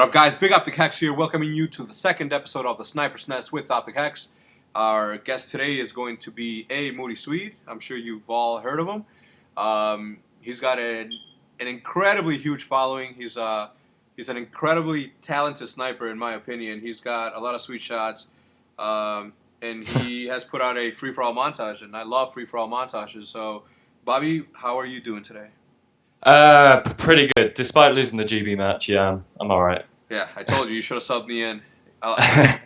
What up, guys? Big OpTic Hex here, welcoming you to the second episode of the Sniper's Nest with OpTic Hex. Our guest today is going to be aMOODIEswede. I'm sure you've all heard of him. He's got an incredibly huge following. He's an incredibly talented sniper, in my opinion. He's got a lot of sweet shots, and he has put out a free-for-all montage, and I love free-for-all montages. So, Bobby, how are you doing today? Pretty good. Despite losing the GB match, yeah, I'm alright. Yeah, I told you should have subbed me in.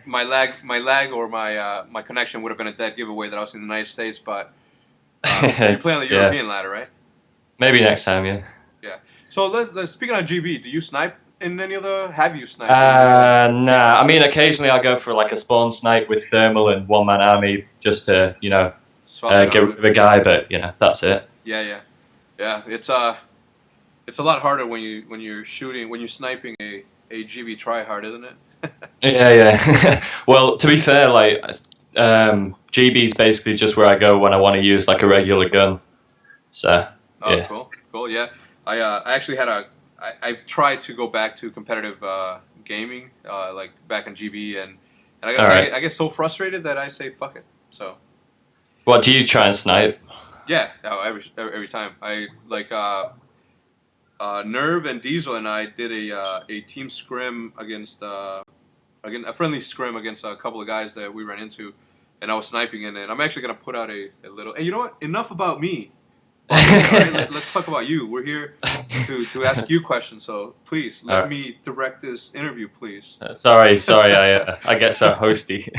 My lag, or my connection would have been a dead giveaway that I was in the United States, but you play on the European ladder, right? Maybe next time, yeah. Yeah. So let's speaking on GB, do you snipe in any of the? Have you sniped? Nah. I mean, occasionally I go for like a spawn snipe with thermal and one-man army just to get rid of a guy, but that's it. Yeah. It's a lot harder when you're sniping a GB tryhard, isn't it? Yeah. Well, to be fair, like GB is basically just where I go when I want to use like a regular gun. So. Oh, yeah. Cool. Yeah, I actually had I've tried to go back to competitive gaming, like back in GB, and I get so frustrated that I say fuck it. So. What do you try and snipe? Yeah, every time I like. Nerve and Diesel and I did a team scrim against a friendly scrim against a couple of guys that we ran into, and I was sniping in it. I'm actually gonna put out a little. And you know what? Enough about me. All right, let's talk about you. We're here to ask you questions, so please let me direct this interview, please. Sorry, I get so hosty.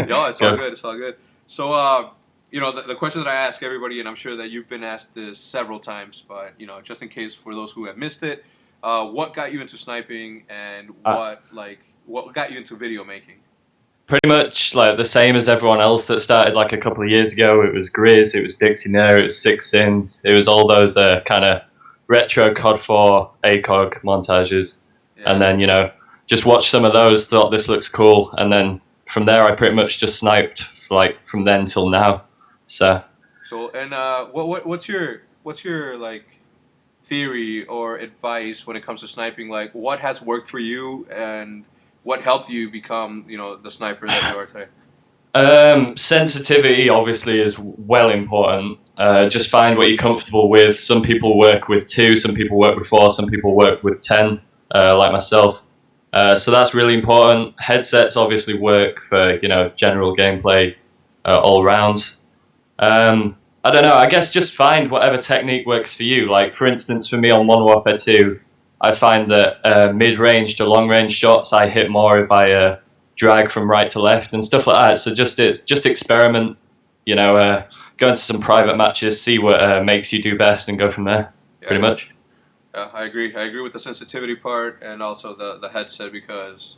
No, it's all good. It's all good. So the question that I ask everybody, and I'm sure that you've been asked this several times, but just in case for those who have missed it, what got you into sniping, and what got you into video making? Pretty much like the same as everyone else that started like a couple of years ago. It was Grizz, it was Dixie Nair, it was Six Sins, it was all those kind of retro COD 4 ACOG montages, and then just watched some of those, thought this looks cool, and then from there I pretty much just sniped like from then till now. So cool. And what's your like theory or advice when it comes to sniping? Like, what has worked for you, and what helped you become the sniper that you are today? Sensitivity obviously is well important. Just find what you're comfortable with. Some people work with 2, some people work with 4, some people work with 10, like myself. So that's really important. Headsets obviously work for general gameplay all round. I don't know, I guess just find whatever technique works for you. Like, for instance, for me on Modern Warfare 2, I find that mid-range to long-range shots I hit more if I drag from right to left and stuff like that. So just experiment, go into some private matches, see what makes you do best, and go from there, pretty much. Yeah, I agree. I agree with the sensitivity part, and also the headset, because,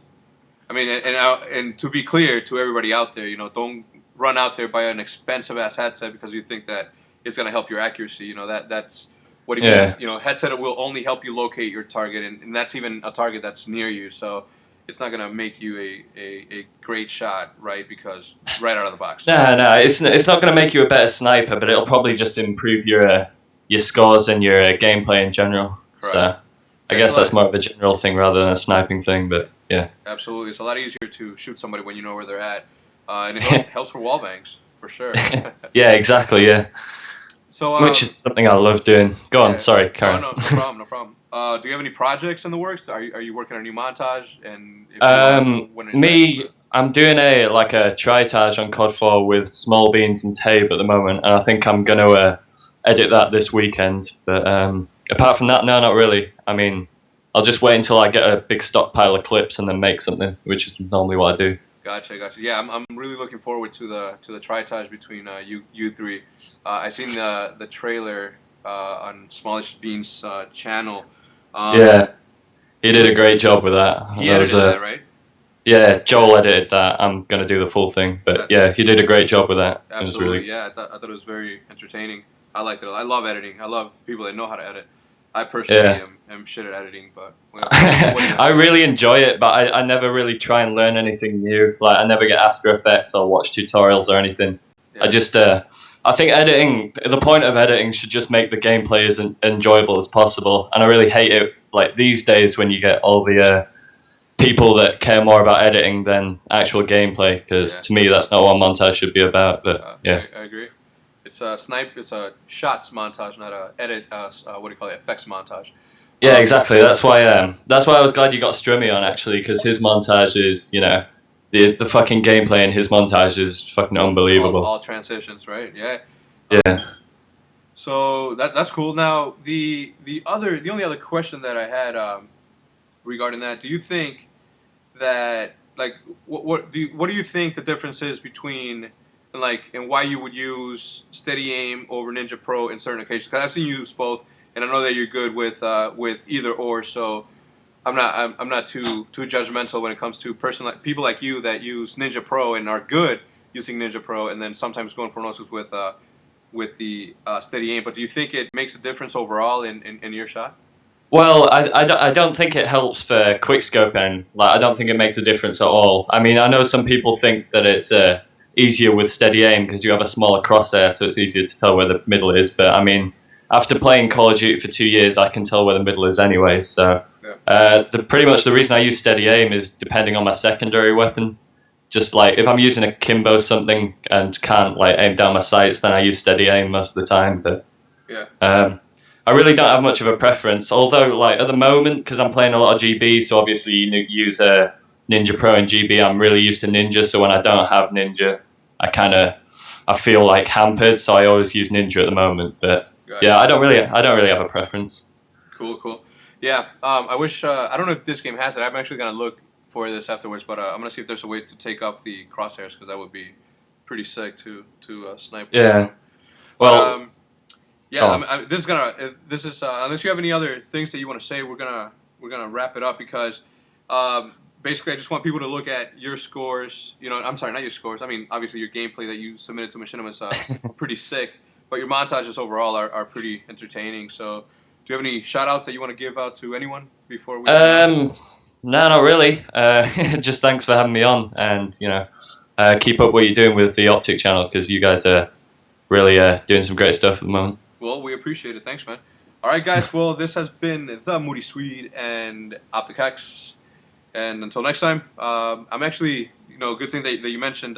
I mean, and to be clear to everybody out there, don't run out there, buy an expensive ass headset because you think that it's gonna help your accuracy. That's what it means. Headset will only help you locate your target, and that's even a target that's near you. So it's not gonna make you a great shot, right? Because right out of the box. No, it's not gonna make you a better sniper, but it'll probably just improve your scores and your gameplay in general. Correct. So I guess that's more of a general thing rather than a sniping thing. But yeah. Absolutely, it's a lot easier to shoot somebody when you know where they're at. And it helps for wall bangs, for sure. Yeah, exactly, yeah. So, which is something I love doing. Go on, sorry, Karen. No problem. Do you have any projects in the works? Are you working on a new montage? And I'm doing a tritage on COD 4 with Small Beans and Tabe at the moment, and I think I'm going to edit that this weekend. But apart from that, no, not really. I mean, I'll just wait until I get a big stockpile of clips and then make something, which is normally what I do. Gotcha. Yeah, I'm really looking forward to the tritage between you three. I seen the trailer on Smallish Bean's channel. Yeah, he did a great job with that. He edited that, right? Yeah, Joel edited that. I'm gonna do the full thing, but yeah, he did a great job with that. Absolutely, yeah. I thought it was very entertaining. I liked it. I love editing. I love people that know how to edit. I personally am shit at editing, but I really enjoy it, but I never really try and learn anything new. Like, I never get After Effects or watch tutorials or anything. Yeah. I think editing, the point of editing should just make the gameplay as enjoyable as possible. And I really hate it, like, these days when you get all the people that care more about editing than actual gameplay, because to me that's not what montage should be about. But yeah, I agree. It's a it's a shots montage, not a edit. What do you call it? Effects montage. Yeah, exactly. That's why I was glad you got Strummy on, actually, because his montage is, the fucking gameplay in his montage is fucking unbelievable. All transitions, right? Yeah. Yeah. So that's cool. Now the only other question that I had regarding that, do you think that like what do you think the difference is between and why you would use Steady Aim over Ninja Pro in certain occasions? Because I've seen you use both, and I know that you're good with either or. So I'm not too judgmental when it comes to people like you that use Ninja Pro and are good using Ninja Pro, and then sometimes going for noses with the Steady Aim. But do you think it makes a difference overall in your shot? Well, I don't think it helps for quickscoping. I don't think it makes a difference at all. I mean, I know some people think that it's easier with Steady Aim because you have a smaller crosshair, so it's easier to tell where the middle is. But I mean, after playing Call of Duty for 2 years, I can tell where the middle is anyway. So pretty much the reason I use Steady Aim is depending on my secondary weapon. Just if I'm using a Kimbo something and can't aim down my sights, then I use Steady Aim most of the time. But I really don't have much of a preference. Although at the moment, because I'm playing a lot of GB, so obviously you use Ninja Pro and GB. I'm really used to Ninja, so when I don't have Ninja, I feel hampered. So I always use Ninja at the moment. But yeah, I don't really have a preference. Cool. Yeah, I wish I don't know if this game has it. I'm actually gonna look for this afterwards, but I'm gonna see if there's a way to take off the crosshairs because that would be pretty sick to snipe. Yeah. Well. This is unless you have any other things that you want to say, we're gonna wrap it up because basically I just want people to look at your scores. I'm sorry, not your scores. I mean, obviously your gameplay that you submitted to Machinima is pretty sick, but your montages overall are pretty entertaining. So, do you have any shout outs that you want to give out to anyone before we? No, not really. Just thanks for having me on, and keep up what you're doing with the OpTic channel because you guys are really doing some great stuff at the moment. Well, we appreciate it. Thanks, man. All right, guys. Well, this has been the aMOODIeswede and OpTic. And until next time, I'm actually, good thing that you mentioned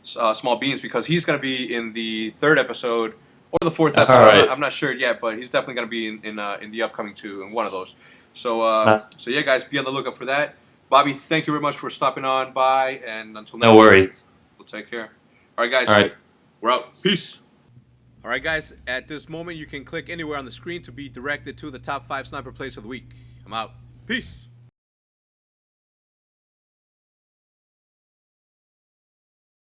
Small Beans because he's going to be in the 3rd episode or the 4th episode. Right. I'm not sure yet, but he's definitely going to be in the upcoming 2 in one of those. So yeah, guys, be on the lookout for that. Bobby, thank you very much for stopping on by. And until next time. No worries. We'll take care. All right, guys. All right. We're out. Peace. All right, guys, at this moment, you can click anywhere on the screen to be directed to the top 5 sniper plays of the week. I'm out. Peace.